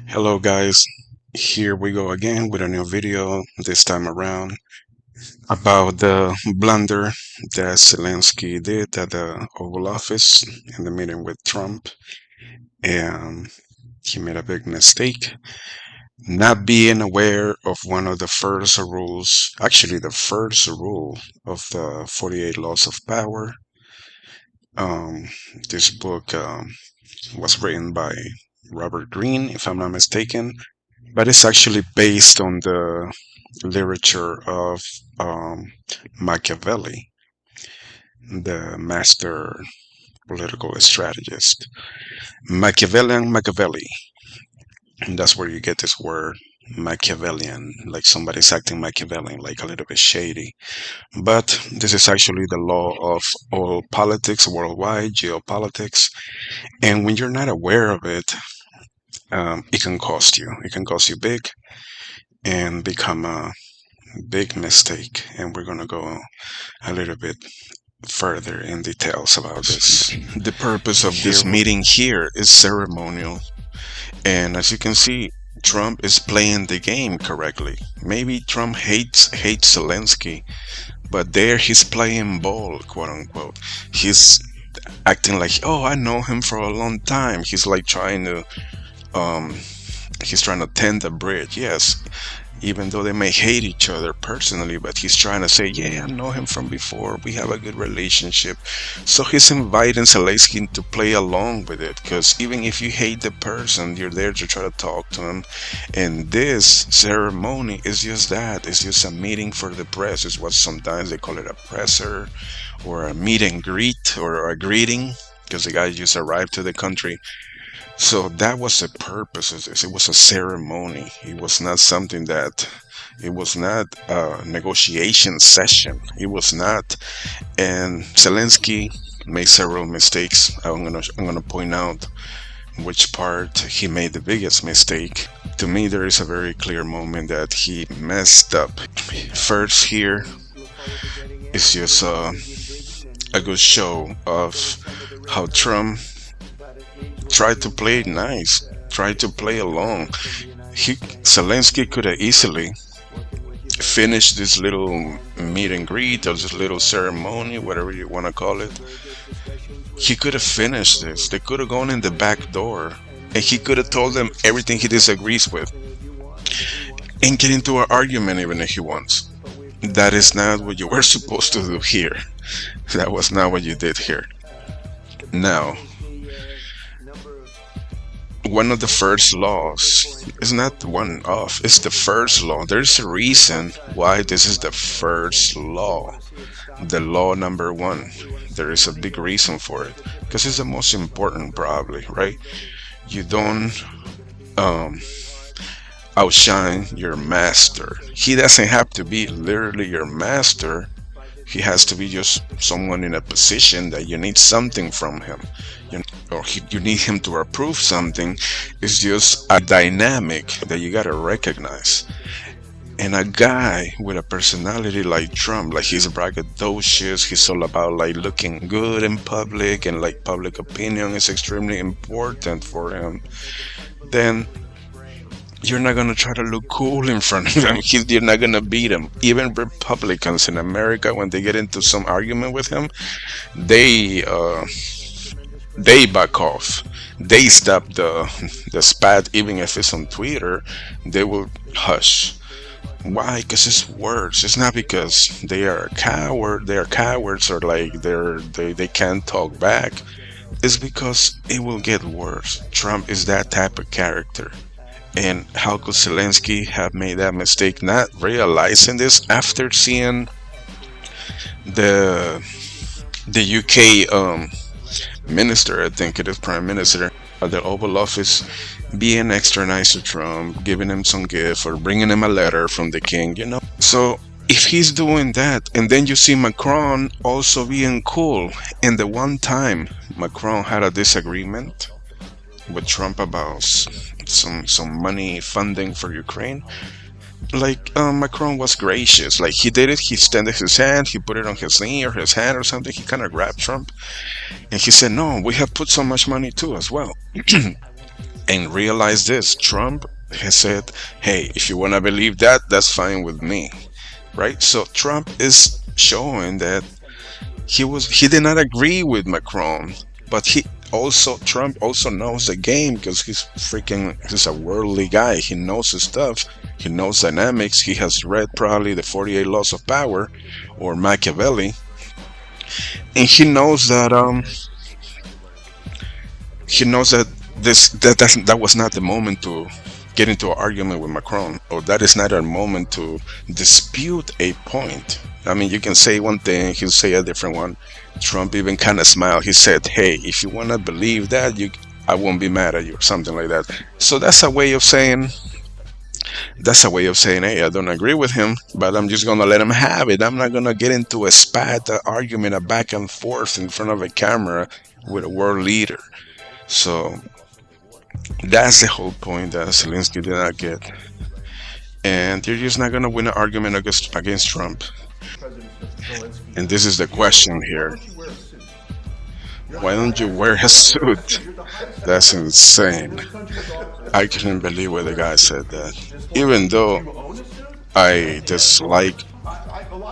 Hello guys, here we go again with a new video, this time around about the blunder that Zelensky did at the Oval Office in the meeting with Trump. And he made a big mistake, not being aware of one of the first rules, actually the first rule of the 48 Laws of Power. Um, this book was written by Robert Greene, if I'm not mistaken, but it's actually based on the literature of um, Machiavelli, the master political strategist. Machiavellian Machiavelli. And that's where you get this word Machiavellian, like somebody's acting Machiavellian, like a little bit shady. But this is actually the law of all politics worldwide, geopolitics. And when you're not aware of it, it can cost you. It can cost you big and become a big mistake. And we're going to go a little bit further in details about this. The purpose of this meeting here is ceremonial, and as you can see, Trump is playing the game correctly. Maybe Trump hates Zelensky, but there he's playing ball, quote unquote. He's acting like, oh, I know him for a long time. He's like um, trying to tend the bridge. Yes, even though they may hate each other personally, but he's trying to say, yeah, I know him from before. We have a good relationship. So he's inviting Zelensky to play along with it, because even if you hate the person, you're there to try to talk to him. And this ceremony is just that. It's just a meeting for the press. It's what sometimes they call it a presser or a meet and greet or a greeting, because the guy just arrived to the country. So that was the purpose of this. It was a ceremony. It was not something that, it was not a negotiation session. It was not. And Zelensky made several mistakes. I'm gonna point out which part he made the biggest mistake. To me, there is a very clear moment that he messed up. First, here is just a good show of how Trump tried to play it nice, tried to play along. Zelensky could have easily finished this little meet and greet or this little ceremony, whatever you want to call it. He could have finished this. They could have gone in the back door, and he could have told them everything he disagrees with, and get into an argument even if he wants. That is not what you were supposed to do here. That was not what you did here. Now, one of the first laws is not one of, it's the first law. There's a reason why this is the first law, the law number one. There is a big reason for it, because it's the most important, probably, right? You don't um outshine your master. He doesn't have to be literally your master. He has to be just someone in a position that you need something from him, you need him to approve something. It's just a dynamic that you gotta recognize. And a guy with a personality like Trump, like he's braggadocious, he's all about like looking good in public, and like public opinion is extremely important for him. Then you're not gonna try to look cool in front of him. You're not gonna beat him. Even Republicans in America, when they get into some argument with him, they they back off. They stop the spat, even if it's on Twitter. They will hush. Why? Because it's words. It's not because they are a coward. They are cowards, or like they can't talk back. It's because it will get worse. Trump is that type of character. And how could Zelensky have made that mistake, not realizing this after seeing the UK minister, I think it is Prime Minister, at the Oval Office, being extra nice to Trump, giving him some gift or bringing him a letter from the king. So if he's doing that, and then you see Macron also being cool, and the one time Macron had a disagreement with Trump about some money funding for Ukraine, like Macron was gracious. Like he did it, he extended his hand, he put it on his knee or his hand or something. He kind of grabbed Trump, and he said, "No, we have put so much money too as well." And realize this, Trump has said, hey, if you want to believe that, that's fine with me, right? So Trump is showing that he did not agree with Macron, but he also Trump also knows the game because he's a worldly guy. He knows his stuff. He knows dynamics. He has read probably the 48 Laws of Power or Machiavelli, and he knows that that was not the moment to get into an argument with Macron, or that is not a moment to dispute a point. I mean, you can say one thing, he'll say a different one. Trump even kind of smiled. He said, "Hey, if you want to believe that, I won't be mad at you," or something like that. So that's a way of saying, "Hey, I don't agree with him, but I'm just gonna let him have it. I'm not gonna get into a spat, a argument, a back and forth in front of a camera with a world leader." So that's the whole point that Zelensky did not get. And you're just not going to win an argument against Trump. And this is the question here. Why don't you wear a suit? That's insane. I couldn't believe where the guy said that. Even though I dislike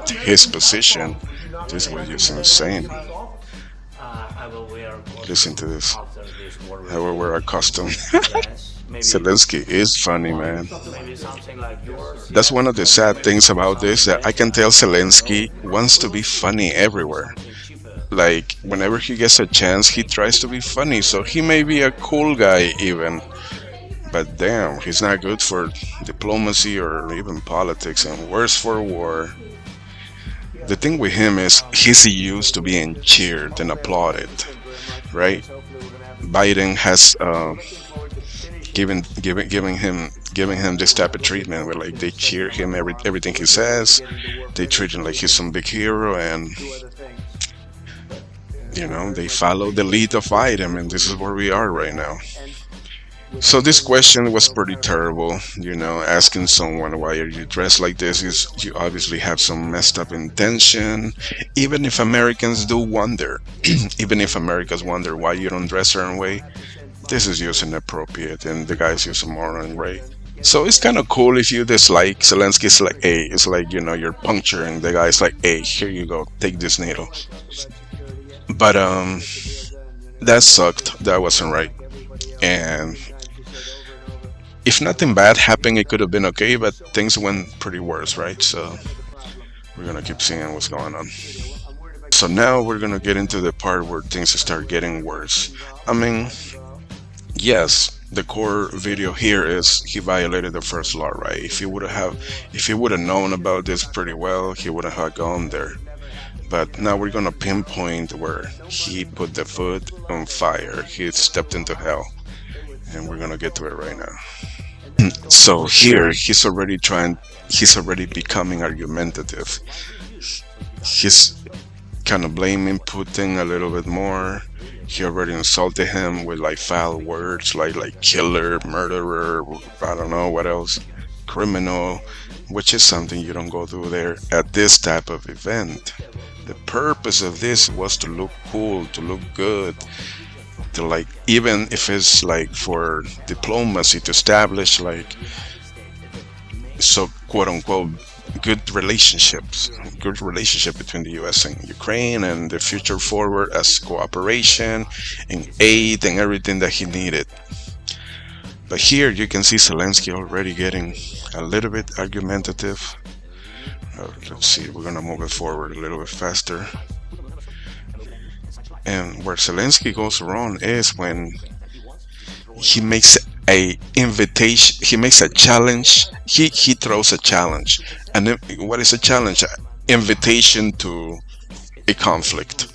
his position, this was just insane. Listen to this. I will wear a costume. Zelensky is funny, man. That's one of the sad things about this, that I can tell Zelensky wants to be funny everywhere. Like, whenever he gets a chance, he tries to be funny. So he may be a cool guy, even. But damn, he's not good for diplomacy or even politics, and worse for war. The thing with him is he's used to being cheered and applauded, right? Biden has giving him this type of treatment where like they cheer him everything he says, they treat him like he's some big hero, and they follow the lead of Biden, and this is where we are right now. So this question was pretty terrible, asking someone why are you dressed like this is you obviously have some messed up intention. Even if Americans do wonder, even if Americans wonder why you don't dress a certain way, this is just inappropriate, and the guy's just a moron, right? So it's kind of cool if you dislike Zelensky's like, hey, it's like you're puncturing the guy's like, hey, here you go, take this needle. But that sucked. That wasn't right. And if nothing bad happened, it could have been okay, but things went pretty worse, right? So we're gonna keep seeing what's going on. So now we're gonna get into the part where things start getting worse. I mean, yes, the core video here is he violated the first law, right? If he would have known about this pretty well, he wouldn't have gone there. But now we're gonna pinpoint where he put the foot on fire. He stepped into hell, and we're gonna get to it right now. So here he's already becoming argumentative. He's kind of blaming Putin a little bit more. He already insulted him with like foul words like killer, murderer, I don't know what else, criminal, which is something you don't go through there at this type of event. The purpose of this was to look cool, to look good, to like, even if it's like for diplomacy, to establish like, so quote unquote good relationship between the US and Ukraine, and the future forward as cooperation and aid and everything that he needed. But here you can see Zelensky already getting a little bit argumentative. Let's see, we're gonna move it forward a little bit faster. And where Zelensky goes wrong is when he makes a invitation, he makes a challenge, he throws a challenge. And then what is a challenge? Invitation to a conflict.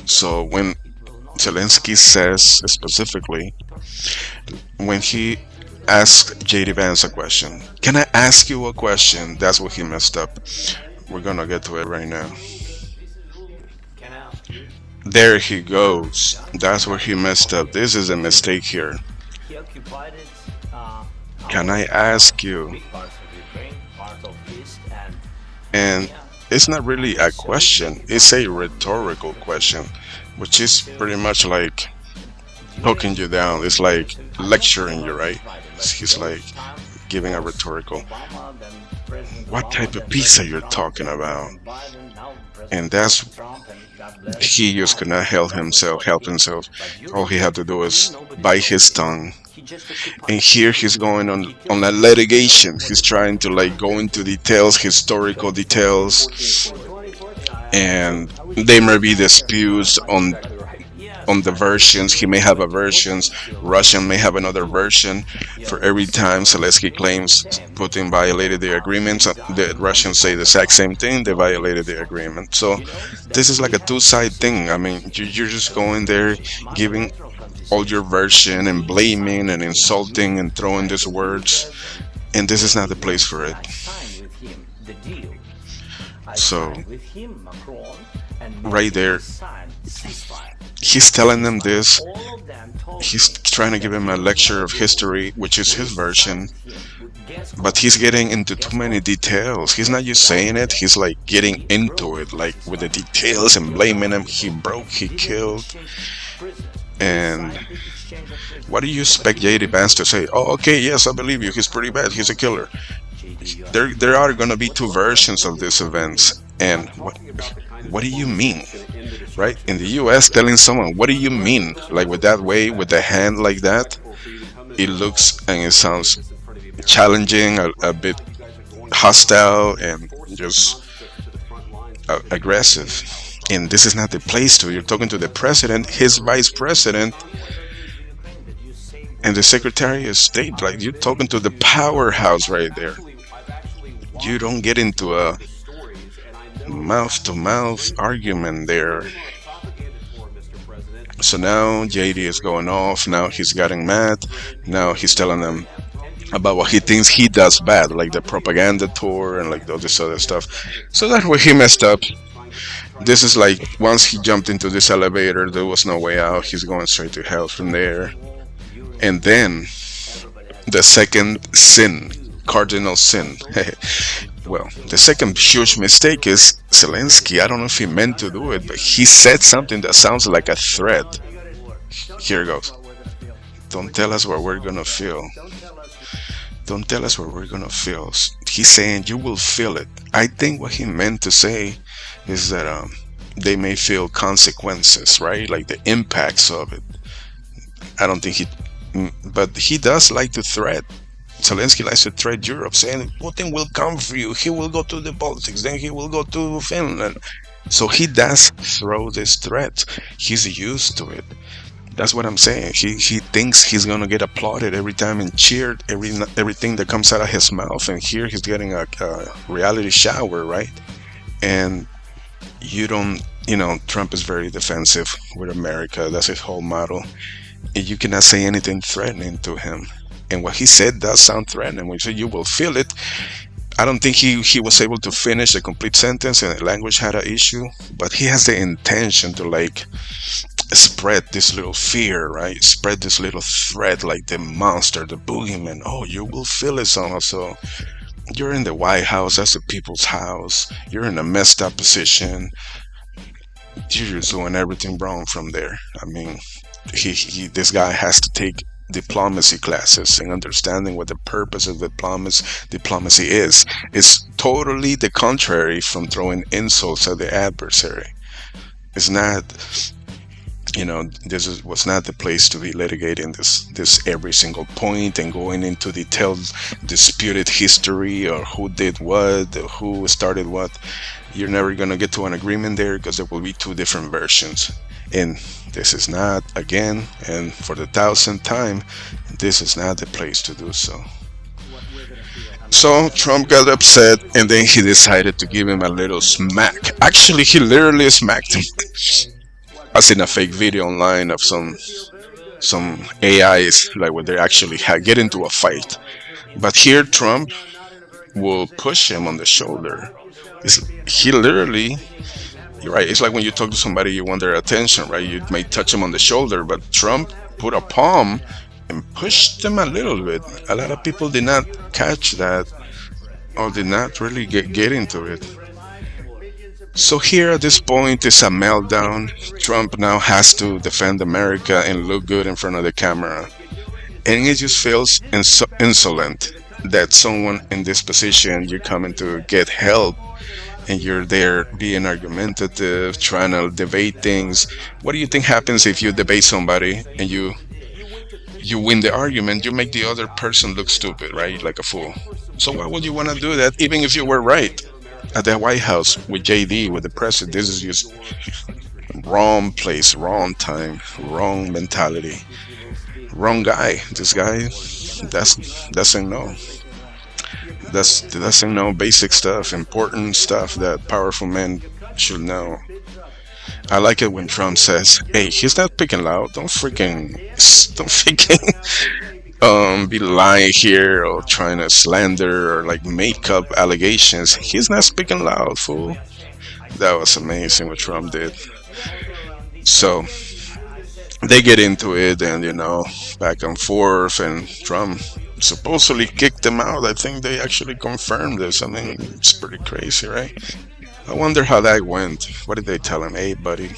So when Zelensky says specifically, when he asked JD Vance a question, can I ask you a question? That's what he messed up. We're gonna get to it right now. There he goes. That's where he messed up. This is a mistake here. Can I ask you? And it's not really a question, it's a rhetorical question, which is pretty much like, talking you down. It's like lecturing you, right? He's like giving a rhetorical, what type of pizza you're talking about? And that's he just could not help himself. All he had to do was bite his tongue. And here he's going on a litigation. He's trying to like go into details, historical details, and there may be disputes on the versions. He may have a versions. Russian may have another version. For every time Zelensky claims Putin violated the agreement, the Russians say the exact same thing. They violated the agreement. So this is like a two-side thing. I mean, you're just going there, giving all your version and blaming and insulting and throwing these words, and this is not the place for it. So right there, he's telling them this. He's trying to give him a lecture of history, which is his version, but he's getting into too many details. He's not just saying it, he's like getting into it, like with the details and blaming him. He broke, he killed. And what do you expect JD Vance to say? Oh, okay, yes, I believe you. He's pretty bad. He's a killer. There are going to be two versions of these events. And what do you mean? Right? In the US, telling someone, what do you mean? Like with that way, with the hand like that, it looks and it sounds challenging, a bit hostile, and just aggressive. And this is not the place to. You're talking to the president, his vice president, and the secretary of state. Like you're talking to the powerhouse right there. You don't get into a mouth to mouth argument there. So now JD is going off. Now he's getting mad. Now he's telling them about what he thinks he does bad, like the propaganda tour and like all this other stuff. So that's where he messed up. This is like once he jumped into this elevator, there was no way out. He's going straight to hell from there. And then the second sin, cardinal sin. Well, the second huge mistake is Zelensky. I don't know if he meant to do it, but he said something that sounds like a threat. Here goes. Don't tell us what we're gonna feel. Don't tell us what we're gonna feel. He's saying you will feel it. I think what he meant to say is that they may feel consequences, right? Like the impacts of it. I don't think but he does like to threat. Zelensky likes to threat Europe, saying Putin will come for you. He will go to the Baltics, then he will go to Finland. So he does throw this threat. He's used to it. That's what I'm saying. He thinks he's gonna get applauded every time and cheered everything that comes out of his mouth. And here he's getting a reality shower, right? And you don't, Trump is very defensive with America. That's his whole model. And you cannot say anything threatening to him. And what he said does sound threatening. When he said you will feel it, I don't think he was able to finish a complete sentence, and the language had an issue. But he has the intention to like spread this little fear, right? Spread this little threat, like the monster, the boogeyman. Oh, you will feel it somehow. So you're in the White House. That's the people's house. You're in a messed up position. You're just doing everything wrong from there. I mean, this guy has to take diplomacy classes and understanding what the purpose of diplomacy is. It's totally the contrary from throwing insults at the adversary. It's not, was not the place to be litigating this every single point and going into detailed disputed history or who did what, who started what. You're never gonna get to an agreement there because there will be two different versions. And this is not, again, and for the thousandth time, this is not the place to do so. So Trump got upset, and then he decided to give him a little smack. Actually, he literally smacked him. I seen a fake video online of some AIs, like where they actually get into a fight. But here Trump will push him on the shoulder. He literally, you're right. It's like when you talk to somebody, you want their attention, right? You may touch them on the shoulder, but Trump put a palm and pushed them a little bit. A lot of people did not catch that or did not really get into it. So here at this point is a meltdown. Trump now has to defend America and look good in front of the camera. And it just feels insolent that someone in this position, you're coming to get help and you're there being argumentative, trying to debate things. What do you think happens if you debate somebody and you win the argument? You make the other person look stupid, right? Like a fool. So why would you want to do that even if you were right? At the White House with JD, with the president, this is just wrong place, wrong time, wrong mentality, wrong guy. This guy, doesn't know. Doesn't know basic stuff, important stuff that powerful men should know. I like it when Trump says, "Hey, he's not picking loud. Don't freaking be lying here or trying to slander or like make up allegations. He's not speaking loud, fool." That was amazing what Trump did. So they get into it and back and forth, and Trump supposedly kicked them out. I think they actually confirmed this. I mean, it's pretty crazy, right? I wonder how that went. What did they tell him? Hey, buddy,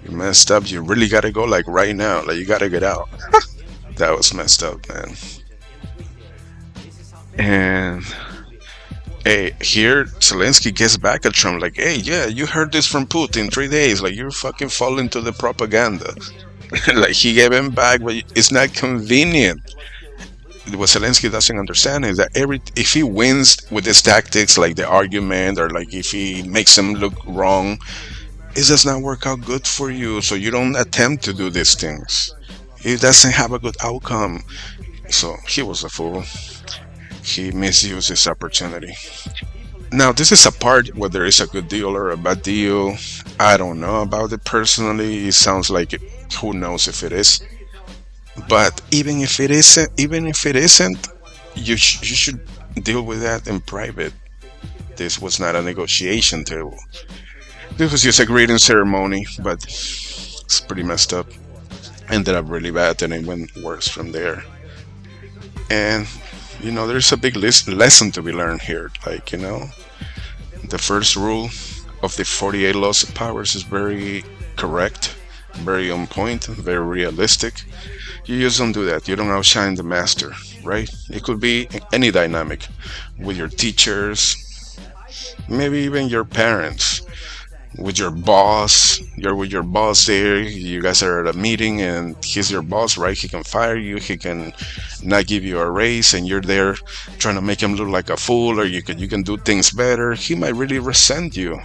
you messed up. You really gotta go like right now. Like you gotta get out. That was messed up, man. And hey, here Zelensky gets back at Trump like, hey, yeah, you heard this from Putin 3 days. Like you're fucking falling to the propaganda. Like he gave him back, but it's not convenient. What Zelensky doesn't understand is that if he wins with his tactics, like the argument, or like if he makes him look wrong, it does not work out good for you. So you don't attempt to do these things. It doesn't have a good outcome. So he was a fool. He misused his opportunity. Now this is a part whether it's a good deal or a bad deal. I don't know about it personally. It sounds like it. Who knows if it is? But even if it isn't, you should deal with that in private. This was not a negotiation table. This was just a greeting ceremony, but it's pretty messed up. Ended up really bad, and it went worse from there. And there's a big lesson to be learned here. Like the first rule of the 48 laws of powers is very correct, very on point, very realistic. You just don't do that. You don't outshine the master, right? It could be any dynamic with your teachers, maybe even your parents, with your boss. You're with your boss there. You guys are at a meeting and he's your boss, right? He can fire you. He can not give you a raise, and you're there trying to make him look like a fool, or you can do things better. He might really resent you.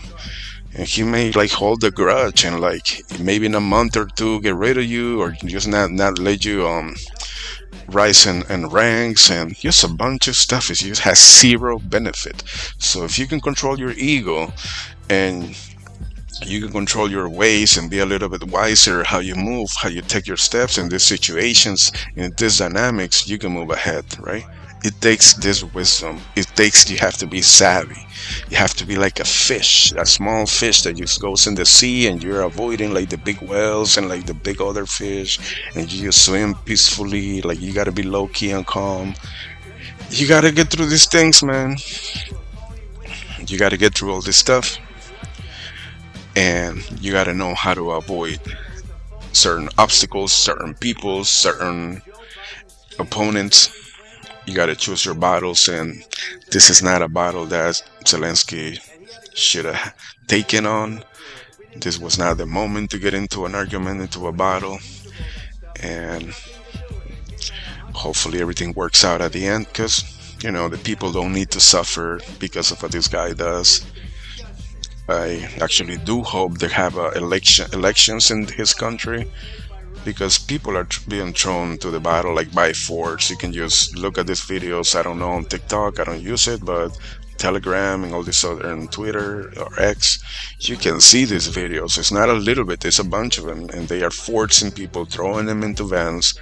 And he may like hold a grudge and like maybe in a month or two get rid of you, or just not let you rise in ranks, and just a bunch of stuff. It just has zero benefit. So if you can control your ego and you can control your ways and be a little bit wiser how you move, how you take your steps in these situations, in these dynamics, you can move ahead, right? It takes this wisdom. You have to be savvy. You have to be like a fish, a small fish that just goes in the sea, and you're avoiding like the big whales and like the big other fish, and you just swim peacefully. Like you gotta be low key and calm. You gotta get through these things, man. You gotta get through all this stuff, and you gotta know how to avoid certain obstacles, certain people, certain opponents. You got to choose your battles, and this is not a battle that Zelensky should have taken on. This was not the moment to get into an argument, into a battle, and hopefully everything works out at the end, because the people don't need to suffer because of what this guy does. I actually do hope they have elections in his country, because people are being thrown to the battle like by force. You can just look at these videos. I don't know, on TikTok, I don't use it, but Telegram and all this other, and Twitter or X, you can see these videos. It's not a little bit, it's a bunch of them, and they are forcing people, throwing them into vans,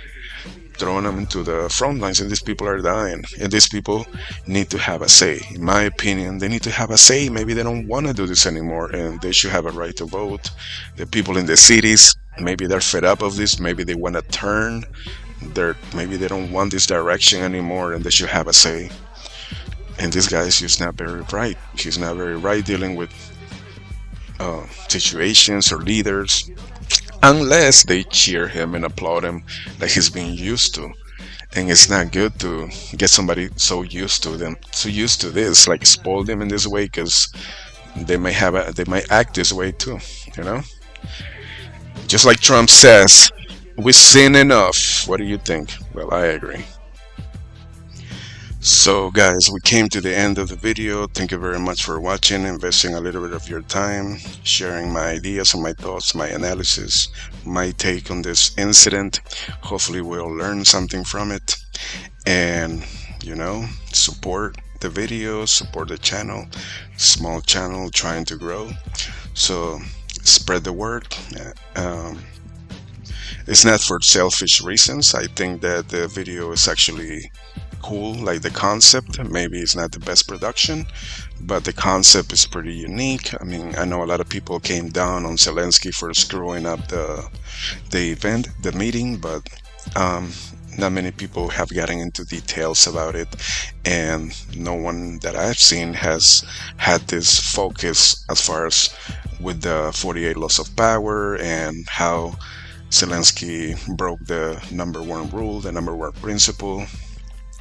throwing them into the front lines, and these people are dying. And these people need to have a say. In my opinion, they need to have a say. Maybe they don't want to do this anymore, and they should have a right to vote. The people in the cities, maybe they're fed up of this. Maybe they want to turn. Maybe they don't want this direction anymore, and they should have a say. And this guy is just not very right. He's not very right dealing with situations or leaders, unless they cheer him and applaud him like he's being used to. And it's not good to get somebody so used to them, so used to this, like spoil them in this way, because they might act this way too, you know. Just like Trump says, we've seen enough. What do you think? Well, I agree. So guys, we came to the end of the video. Thank you very much for watching, investing a little bit of your time, sharing my ideas and my thoughts, my analysis, my take on this incident. Hopefully we'll learn something from it. And you know, support the video, support the channel. Small channel trying to grow. So spread the word. Um, it's not for selfish reasons. I think that the video is actually cool, like the concept. Maybe it's not the best production, but the concept is pretty unique. I mean, I know a lot of people came down on Zelensky for screwing up the event, the meeting, but not many people have gotten into details about it, and no one that I've seen has had this focus as far as with the 48 laws of power and how Zelensky broke the #1 rule, the #1 principle.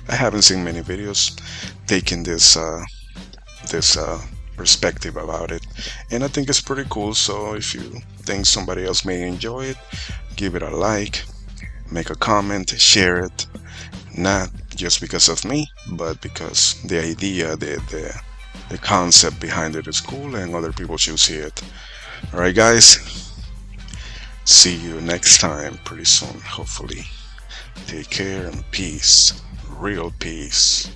I haven't seen many videos taking this perspective about it, and I think it's pretty cool. So if you think somebody else may enjoy it, give it a like, make a comment, share it. Not just because of me, but because the idea, the concept behind it is cool, and other people should see it. All right, guys. See you next time, pretty soon, hopefully. Take care and peace. Real peace.